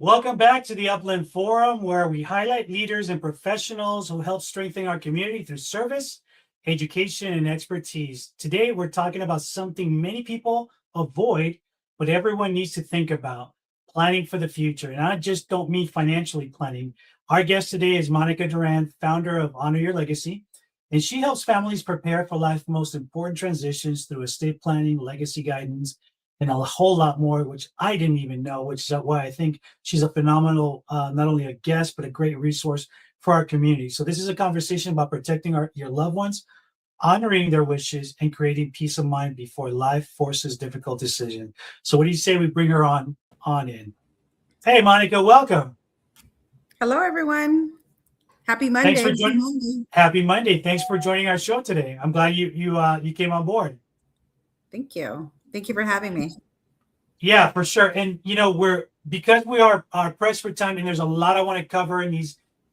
Welcome back to the Upland Forum, where we highlight leaders and professionals who help strengthen our community through service, education, and expertise. Today, we're talking about something many people avoid, but everyone needs to think about: planning for the future. And I just don't mean financially planning. Our guest today is Monica Duran, founder of Honor Your Legacy, and she helps families prepare for life's most important transitions through estate planning, legacy guidance, and a whole lot more, which I didn't even know, which is why I think she's a phenomenal, not only a guest, but a great resource for our community. So this is a conversation about protecting your loved ones, honoring their wishes, and creating peace of mind before life forces difficult decisions. So what do you say we bring her on in? Hey, Monica, welcome. Hello, everyone. Happy Thanks Monday. for joining. Happy Monday. Thanks for joining our show today. I'm glad you came on board. Thank you. Thank you for having me. Yeah, for sure. And because we are pressed for time, and there's a lot I want to cover in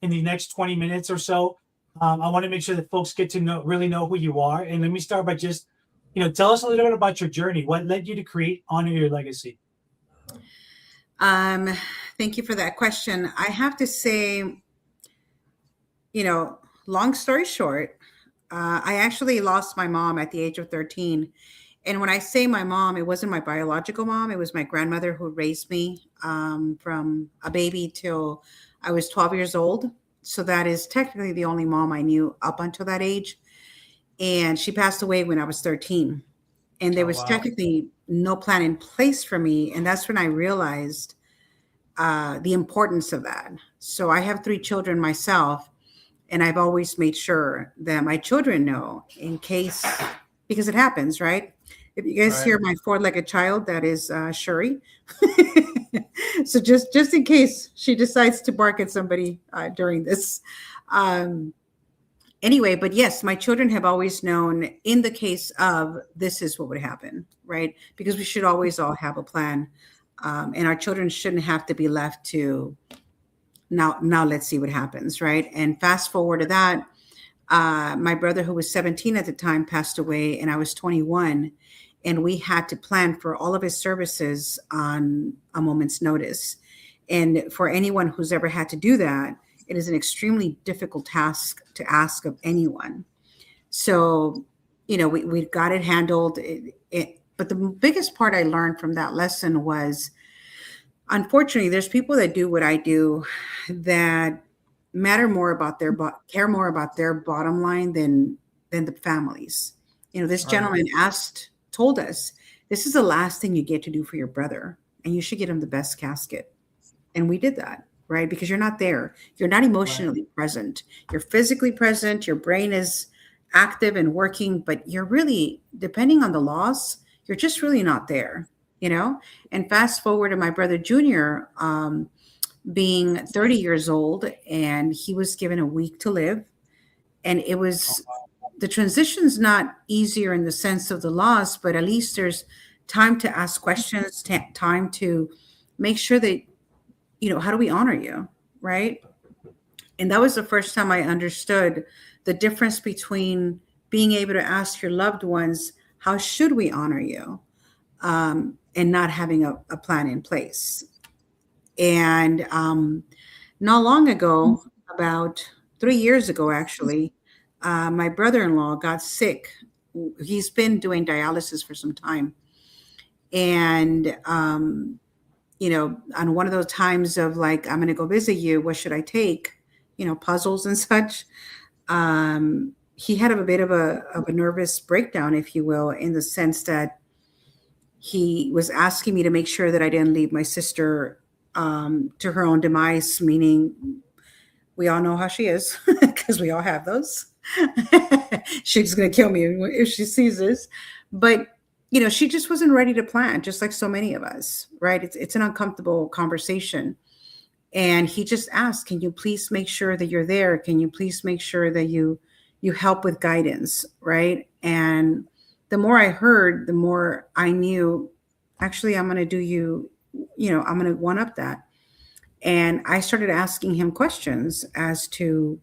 the next 20 minutes or so. I want to make sure that folks get to really know who you are. And let me start by just, tell us a little bit about your journey. What led you to create Honor Your Legacy? Thank you for that question. I have to say, long story short, I actually lost my mom at the age of 13. And when I say my mom, it wasn't my biological mom. It was my grandmother who raised me from a baby till I was 12 years old. So that is technically the only mom I knew up until that age. And she passed away when I was 13. And there was technically no plan in place for me. And that's when I realized the importance of that. So I have 3 children myself. And I've always made sure that my children know in case, because it happens, right? If you guys hear my 4-legged child, that is Shuri. So just in case she decides to bark at somebody during this. Anyway, but yes, my children have always known in the case of this is what would happen, right? Because we should always all have a plan. And our children shouldn't have to be left to now let's see what happens, right? And fast forward to that, my brother, who was 17 at the time, passed away, and I was 21. And we had to plan for all of his services on a moment's notice. And for anyone who's ever had to do that, it is an extremely difficult task to ask of anyone. So, we got it handled. But the biggest part I learned from that lesson was, unfortunately, there's people that do what I do that care more about their bottom line than the families. This gentleman told us, this is the last thing you get to do for your brother, and you should get him the best casket. And we did that, right? Because you're not there. You're not emotionally present. You're physically present. Your brain is active and working, but you're really, depending on the loss, you're just really not there, And fast forward to my brother Junior, being 30 years old, and he was given a week to live. And it was, the transition's not easier in the sense of the loss, but at least there's time to ask questions, time to make sure that, how do we honor you, right? And that was the first time I understood the difference between being able to ask your loved ones, how should we honor you? And not having a plan in place. And not long ago, about 3 years ago, actually, my brother-in-law got sick. He's been doing dialysis for some time. And, on one of those times of like, I'm going to go visit you, what should I take? Puzzles and such. He had a bit of a nervous breakdown, if you will, in the sense that he was asking me to make sure that I didn't leave my sister to her own demise, meaning we all know how she is because we all have those. She's going to kill me if she sees this. But, she just wasn't ready to plan, just like so many of us, right? It's an uncomfortable conversation. And he just asked, can you please make sure that you're there? Can you please make sure that you help with guidance, right? And the more I heard, the more I knew, actually, I'm going to do you, I'm going to one up that. And I started asking him questions as to,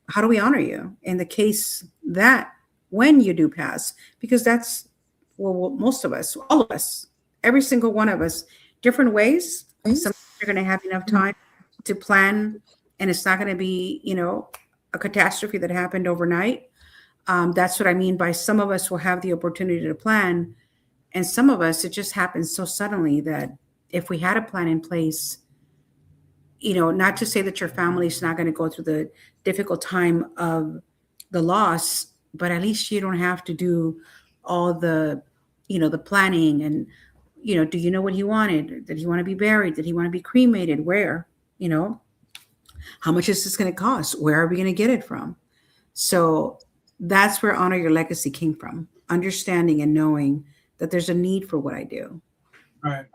how do we honor you in the case that when you do pass? Because that's, well, most of us, all of us, every single one of us, different ways. Some you're going to have enough time to plan, and it's not going to be, a catastrophe that happened overnight. That's what I mean by some of us will have the opportunity to plan, and some of us, it just happens so suddenly that if we had a plan in place, not to say that your family is not going to go through the difficult time of the loss, but at least you don't have to do all the planning and, do you know what he wanted? Did he want to be buried? Did he want to be cremated? Where? How much is this going to cost? Where are we going to get it from? So that's where Honor Your Legacy came from, understanding and knowing that there's a need for what I do. Right.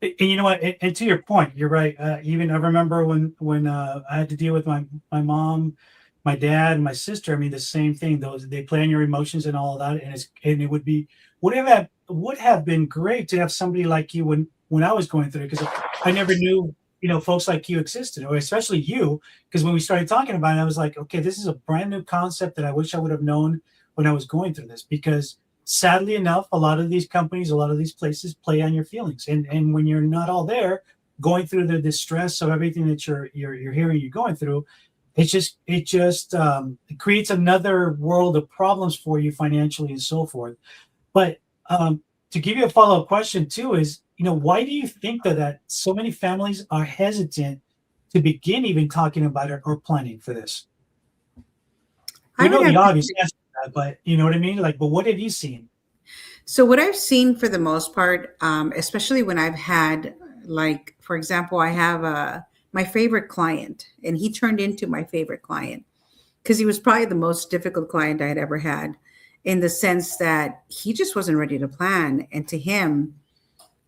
And you know what? And to your point, you're right. Even I remember when I had to deal with my mom, my dad, and my sister. I mean, the same thing. Those they play on your emotions and all of that, and it would have been great to have somebody like you when I was going through it, because I never knew folks like you existed, or especially you, because when we started talking about it, I was like, okay, this is a brand new concept that I wish I would have known when I was going through this, because sadly enough, a lot of these companies, a lot of these places play on your feelings. And when you're not all there, going through the distress of everything that you're hearing you're going through, it creates another world of problems for you financially and so forth. But to give you a follow-up question too is, why do you think that so many families are hesitant to begin even talking about it or planning for this? We I would know have the to obvious answer to that, but you know what I mean? Like, but what have you seen? So what I've seen for the most part, especially when I've had, like, for example, I have my favorite client, and he turned into my favorite client because he was probably the most difficult client I had ever had, in the sense that he just wasn't ready to plan. And to him,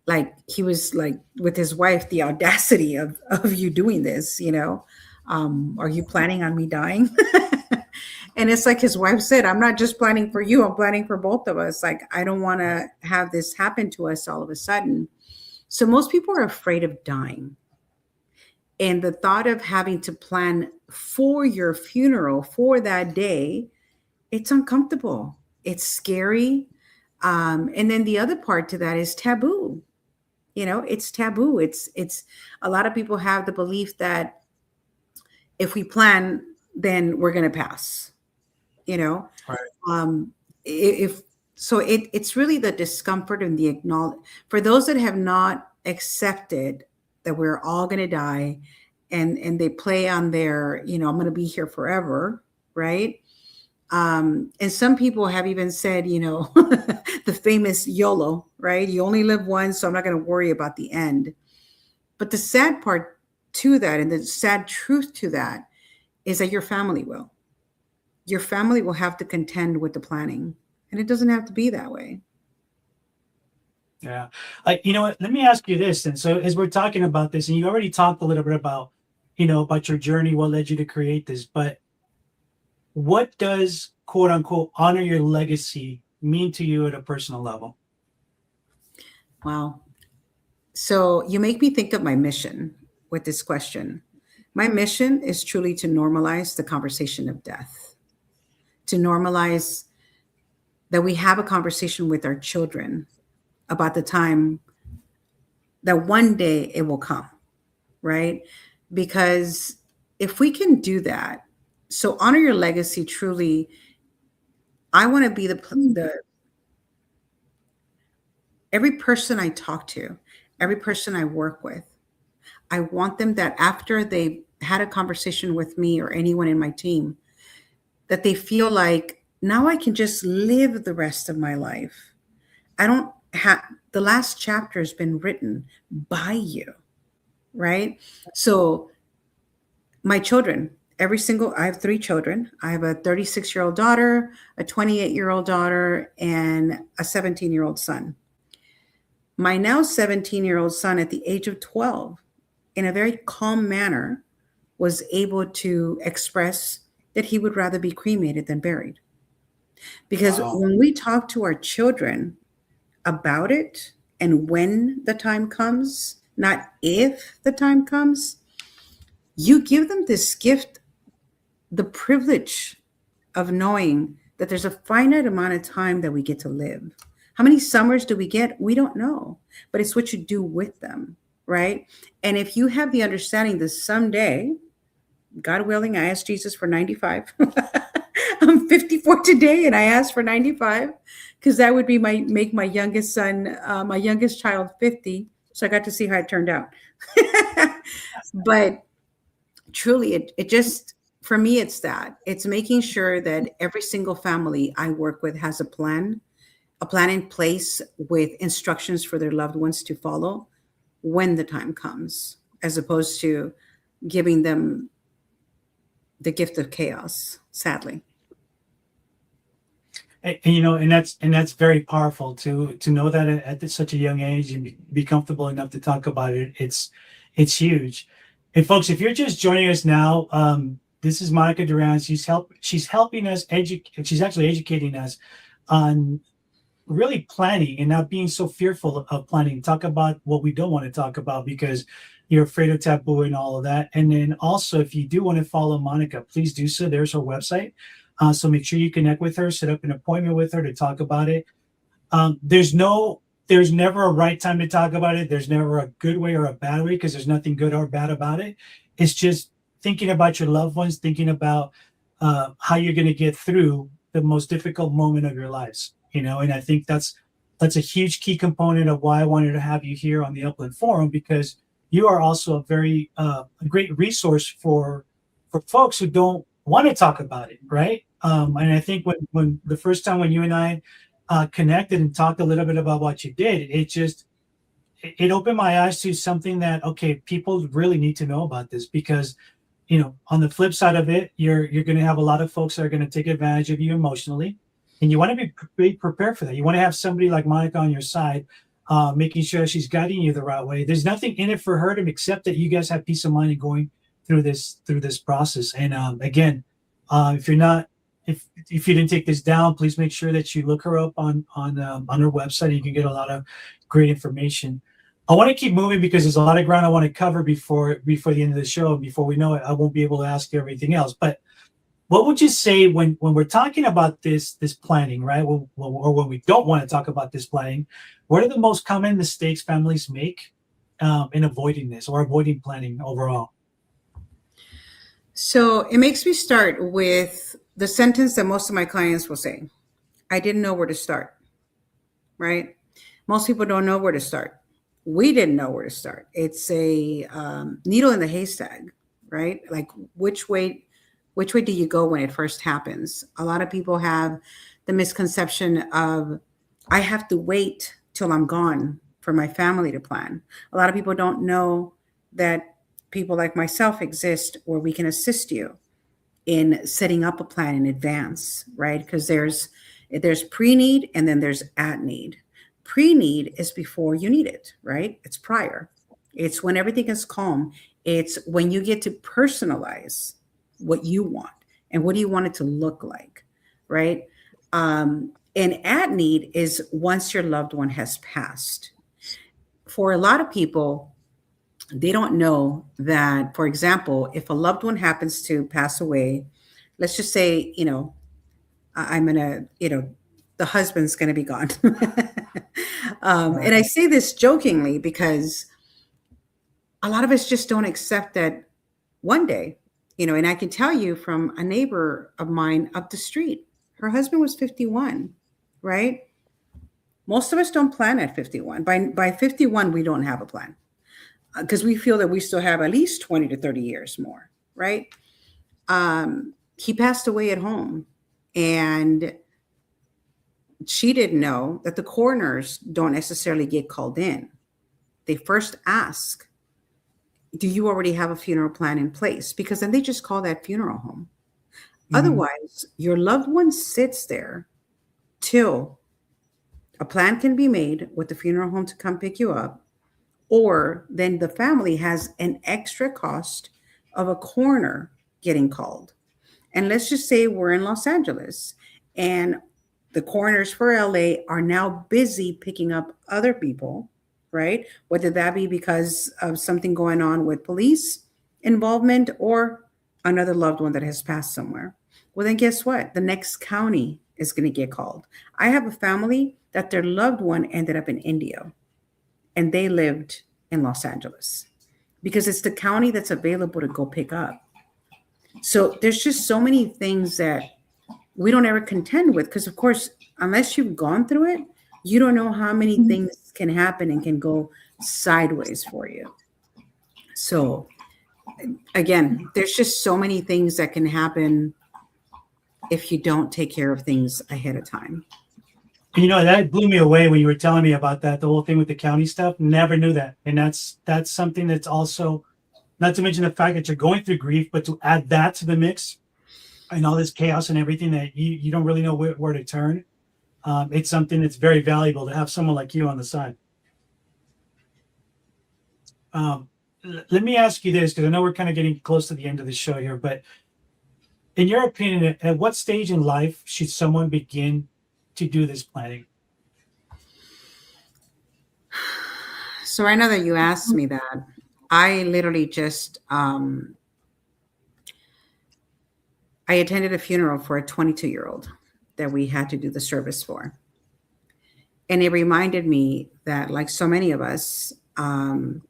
like, he was like, with his wife, the audacity of you doing this, are you planning on me dying? And it's like his wife said, I'm not just planning for you, I'm planning for both of us. Like, I don't want to have this happen to us all of a sudden. So most people are afraid of dying. And the thought of having to plan for your funeral for that day, it's uncomfortable. It's scary. And then the other part to that is taboo. It's taboo. It's a lot of people have the belief that if we plan, then we're going to pass, Right. if so it's really the discomfort and the acknowledge for those that have not accepted that we're all going to die, and they play on their, I'm going to be here forever, right? And some people have even said, the famous YOLO, right? You only live once, so I'm not going to worry about the end. But the sad part to that, and the sad truth to that, is that your family will have to contend with the planning, and it doesn't have to be that way. Yeah. You know what? Let me ask you this. And so, as we're talking about this, and you already talked a little bit about, about your journey, what led you to create this, but what does quote unquote honor your legacy mean to you at a personal level? Wow. So you make me think of my mission with this question. My mission is truly to normalize the conversation of death, to normalize that we have a conversation with our children about the time that one day it will come, right? Because if we can do that, so honor your legacy truly, I want to be the every person I talk to, every person I work with, I want them that after they had a conversation with me or anyone in my team, that they feel like now I can just live the rest of my life. I don't have the last chapter has been written by you, right? So my children, I have 3 children. I have a 36-year-old daughter, a 28-year-old daughter, and a 17-year-old son. My now 17-year-old son, at the age of 12, in a very calm manner, was able to express that he would rather be cremated than buried. Because Wow. when we talk to our children about it, and when the time comes, not if the time comes, you give them this gift, the privilege of knowing that there's a finite amount of time that we get to live. How many summers do we get? We don't know, but it's what you do with them, right? And if you have the understanding that someday, God willing, I asked Jesus for 95. I'm 54 today, and I asked for 95 because that would be make my youngest son, my youngest child, 50. So I got to see how it turned out. But truly, it just, for me, it's making sure that every single family I work with has a plan in place with instructions for their loved ones to follow when the time comes, as opposed to giving them the gift of chaos, sadly. And that's very powerful to know that at such a young age and be comfortable enough to talk about it. It's huge. And folks, if you're just joining us now, this is Monica Duran. She's helping us educate. She's actually educating us on really planning and not being so fearful of planning. Talk about what we don't want to talk about because you're afraid of taboo and all of that. And then also, if you do want to follow Monica, please do so. There's her website. So make sure you connect with her, set up an appointment with her to talk about it. There's never a right time to talk about it. There's never a good way or a bad way because there's nothing good or bad about it. It's just thinking about your loved ones, thinking about how you're going to get through the most difficult moment of your lives. And I think that's a huge key component of why I wanted to have you here on the Upland Forum, because you are also a very a great resource for folks who don't want to talk about it, right? And I think when the first time when you and I connected and talked a little bit about what you did, it opened my eyes to something that, okay, people really need to know about this, because on the flip side of it, you're going to have a lot of folks that are going to take advantage of you emotionally, and you want to be prepared for that. You want to have somebody like Monica on your side, making sure she's guiding you the right way. There's nothing in it for her to accept that you guys have peace of mind in going through this process. And again, if you're not if you didn't take this down, please make sure that you look her up on her website. You can get a lot of great information. I want to keep moving because there's a lot of ground I want to cover before the end of the show. Before we know it, I won't be able to ask you everything else. But what would you say when we're talking about this planning, right? Or when we don't want to talk about this planning, what are the most common mistakes families make in avoiding this or avoiding planning overall? So it makes me start with the sentence that most of my clients will say: I didn't know where to start, right? Most people don't know where to start. We didn't know where to start. It's a needle in the haystack, right? Like which way do you go when it first happens? A lot of people have the misconception of, I have to wait till I'm gone for my family to plan. A lot of people don't know that people like myself exist where we can assist you in setting up a plan in advance, right? Because there's pre-need and then there's at need. Pre-need is before you need it, right? It's prior. It's when everything is calm. It's when you get to personalize what you want and what do you want it to look like, right? And at need is once your loved one has passed. For a lot of people, they don't know that, for example, if a loved one happens to pass away, let's just say, I'm going to, the husband's going to be gone. And I say this jokingly because a lot of us just don't accept that one day, and I can tell you from a neighbor of mine up the street, her husband was 51, right? Most of us don't plan at 51. By 51, we don't have a plan because we feel that we still have at least 20 to 30 years more, right? He passed away at home, and she didn't know that the coroners don't necessarily get called in. They first ask, do you already have a funeral plan in place? Because then they just call that funeral home. Mm-hmm. Otherwise, your loved one sits there till a plan can be made with the funeral home to come pick you up, or then the family has an extra cost of a coroner getting called. And let's just say we're in Los Angeles and the coroners for LA are now busy picking up other people, right? Whether that be because of something going on with police involvement or another loved one that has passed somewhere. Well, then guess what? The next county is going to get called. I have a family that their loved one ended up in India, and they lived in Los Angeles because it's the county that's available to go pick up. So there's just so many things that we don't ever contend with because, of course, unless you've gone through it, you don't know how many things can happen and can go sideways for you. So again, there's just so many things that can happen if you don't take care of things ahead of time. You know, that blew me away when you were telling me about that, the whole thing with the county stuff. Never knew that. And that's something that's also, not to mention the fact that you're going through grief, but to add that to the mix and all this chaos and everything that you don't really know where to turn. It's something that's very valuable to have someone like you on the side. Let me ask you this, because I know we're kind of getting close to the end of the show here, but in your opinion, at what stage in life should someone begin to do this planning? So I know that you asked me that. I literally just, I attended a funeral for a 22-year-old that we had to do the service for. And it reminded me that, like so many of us, when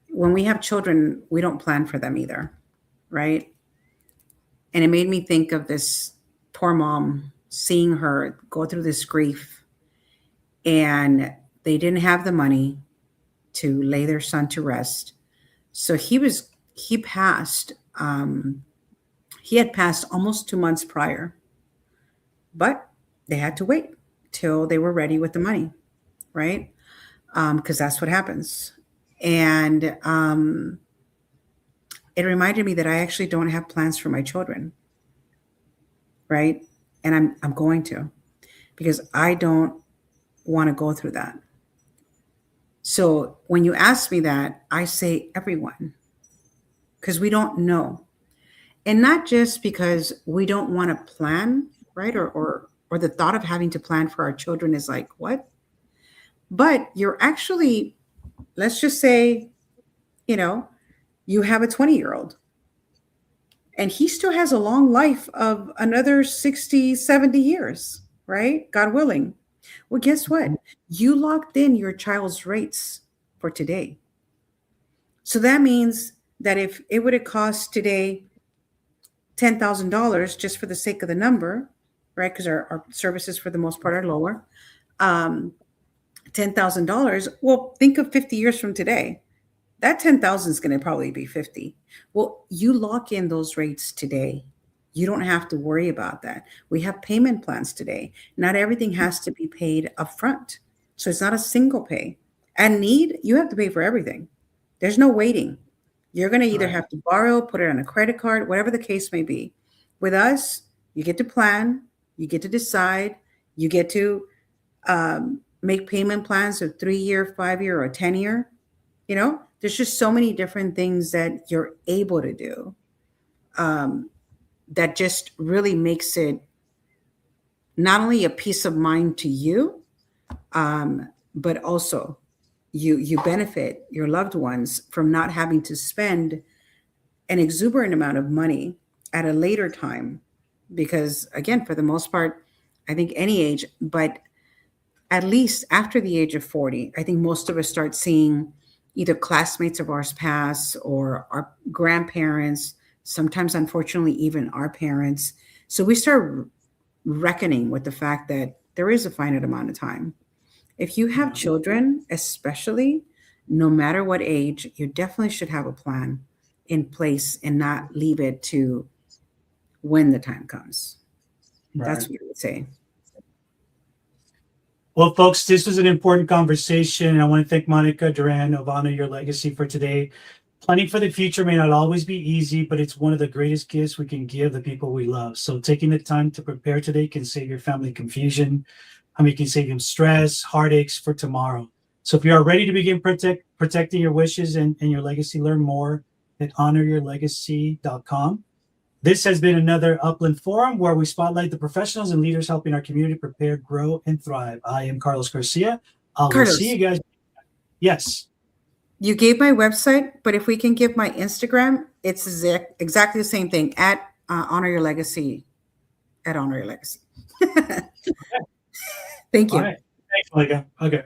we have children, we don't plan for them either, right? And it made me think of this poor mom, seeing her go through this grief, and they didn't have the money to lay their son to rest. So he passed, he had passed almost 2 months prior, but they had to wait till they were ready with the money, right? Because that's what happens. And it reminded me that I actually don't have plans for my children, right? And I'm going to, because I don't want to go through that. So when you ask me that, I say everyone, because we don't know. And not just because we don't want to plan, right? Or the thought of having to plan for our children is like, what? But you're actually, let's just say, you have a 20-year-old and he still has a long life of another 60, 70 years, right? God willing. Well, guess what? You locked in your child's rates for today. So that means that if it would have cost today $10,000, just for the sake of the number, right? Because our services for the most part are lower. $10,000. Well, think of 50 years from today. That 10,000 is going to probably be 50. Well, you lock in those rates today. You don't have to worry about that. We have payment plans today. Not everything has to be paid upfront. So it's not a single pay. At need, you have to pay for everything. There's no waiting. You're going to either have to borrow, put it on a credit card, whatever the case may be. With us, you get to plan, you get to decide, you get to make payment plans of 3-year, 5-year, or 10-year. There's just so many different things that you're able to do that just really makes it not only a peace of mind to you, but also you benefit your loved ones from not having to spend an exuberant amount of money at a later time. Because again, for the most part, I think any age, but at least after the age of 40, I think most of us start seeing either classmates of ours pass or our grandparents, sometimes unfortunately even our parents. So we start reckoning with the fact that there is a finite amount of time. If you have children, especially, no matter what age, you definitely should have a plan in place and not leave it to when the time comes. Right. That's what I would say. Well, folks, this was an important conversation. I want to thank Monica Duran of Honor Your Legacy for today. Planning for the future may not always be easy, but it's one of the greatest gifts we can give the people we love. So taking the time to prepare today can save your family confusion. It can save them stress, heartaches for tomorrow. So if you are ready to begin protecting your wishes and your legacy, learn more at honoryourlegacy.com. This has been another Upland Forum where we spotlight the professionals and leaders helping our community prepare, grow, and thrive. I am Carlos Garcia. I'll see you guys. Yes. You gave my website, but if we can give my Instagram, it's exactly the same thing at Honor Your Legacy, at Honor Your Legacy. Thank you. All right. Thanks, Monica. Okay.